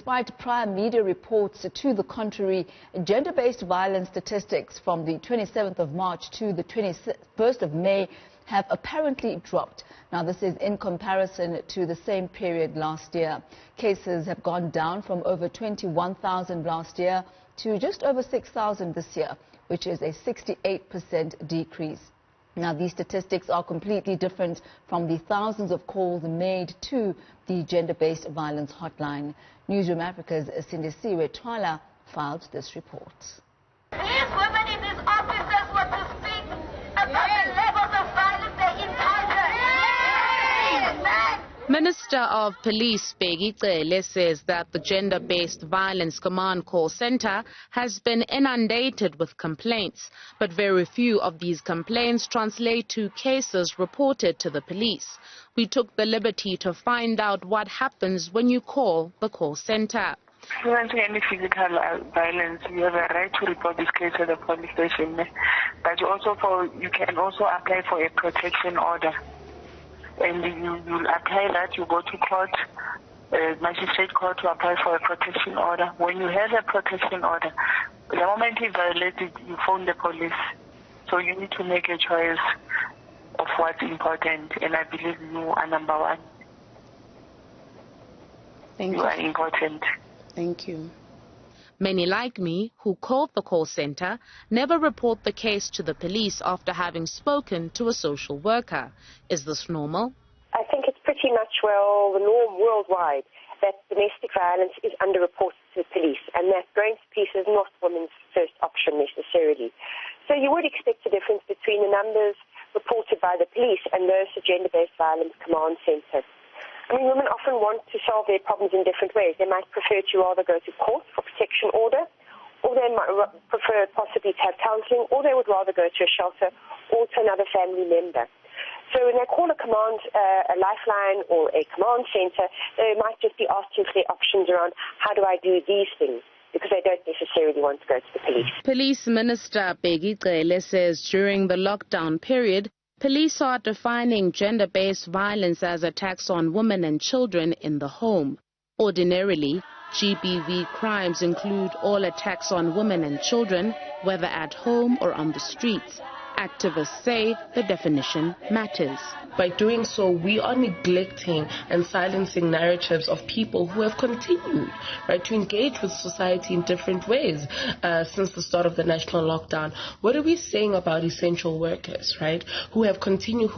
despite prior media reports to the contrary, gender-based violence statistics from the 27th of March to the 21st of May have apparently dropped. Now, this is in comparison to the same period last year. Cases have gone down from over 21,000 last year to just over 6,000 this year, which is a 68% decrease. Now, these statistics are completely different from the thousands of calls made to the gender-based violence hotline. Newzroom Afrika's Sindisiwe Twala filed this report. These women in these offices were to speak about the levels of violence they encounter. Minister of Police Bheki Cele says that the Gender-Based Violence Command Call Center has been inundated with complaints, but very few of these complaints translate to cases reported to the police. We took the liberty to find out what happens when you call the call center. Preventing any physical violence, you have a right to report this case at the police station, but you can also apply for a protection order. And you'll apply that, you go to court, magistrate court to apply for a protection order. When you have a protection order, the moment you violate it, you phone the police. So you need to make a choice of what's important, and I believe you are number one. Thank you. You are important. Thank you. Many like me who called the call center never report the case to the police after having spoken to a social worker. Is this normal? I think it's pretty much, the norm worldwide that domestic violence is underreported to the police, and that going to police is not women's first option necessarily. So you would expect a difference between the numbers reported by the police and those to Gender-Based Violence Command Center. I mean, women often want to solve their problems in different ways. They might prefer to rather go to court for protection order, or they might prefer possibly to have counselling, or they would rather go to a shelter or to another family member. So when they call a lifeline or a command centre, they might just be asking for their options around how do I do these things, because they don't necessarily want to go to the police. Police Minister Bheki Cele says during the lockdown period, police are defining gender-based violence as attacks on women and children in the home. Ordinarily, GBV crimes include all attacks on women and children, whether at home or on the streets. Activists say the definition matters. By doing so, we are neglecting and silencing narratives of people who have continued, to engage with society in different ways since the start of the national lockdown. What are we saying about essential workers, who have continued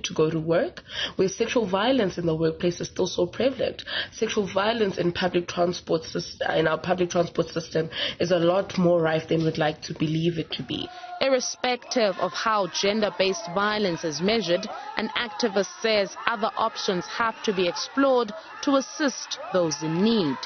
to go to work, where sexual violence in the workplace is still so prevalent? Sexual violence in our public transport system is a lot more rife than we'd like to believe it to be. Irrespective of how gender-based violence is measured, an activist says other options have to be explored to assist those in need.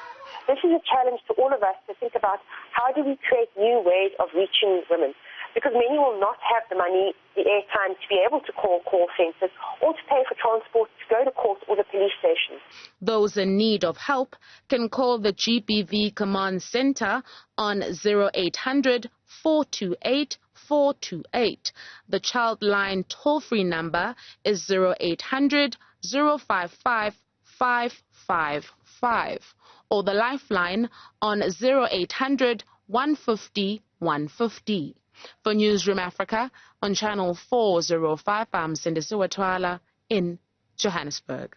This is a challenge to all of us to think about how do we create new ways of reaching women, because many will not have the money, the airtime to be able to call centres or to pay for transport to go to court or the police station. Those in need of help can call the GBV Command Centre on 0800 428 428. The Childline toll-free number is 0800 055 555, or the Lifeline on 0800 150 150. For Newzroom Afrika on Channel 405, I'm Sindisiwe Twala in Johannesburg.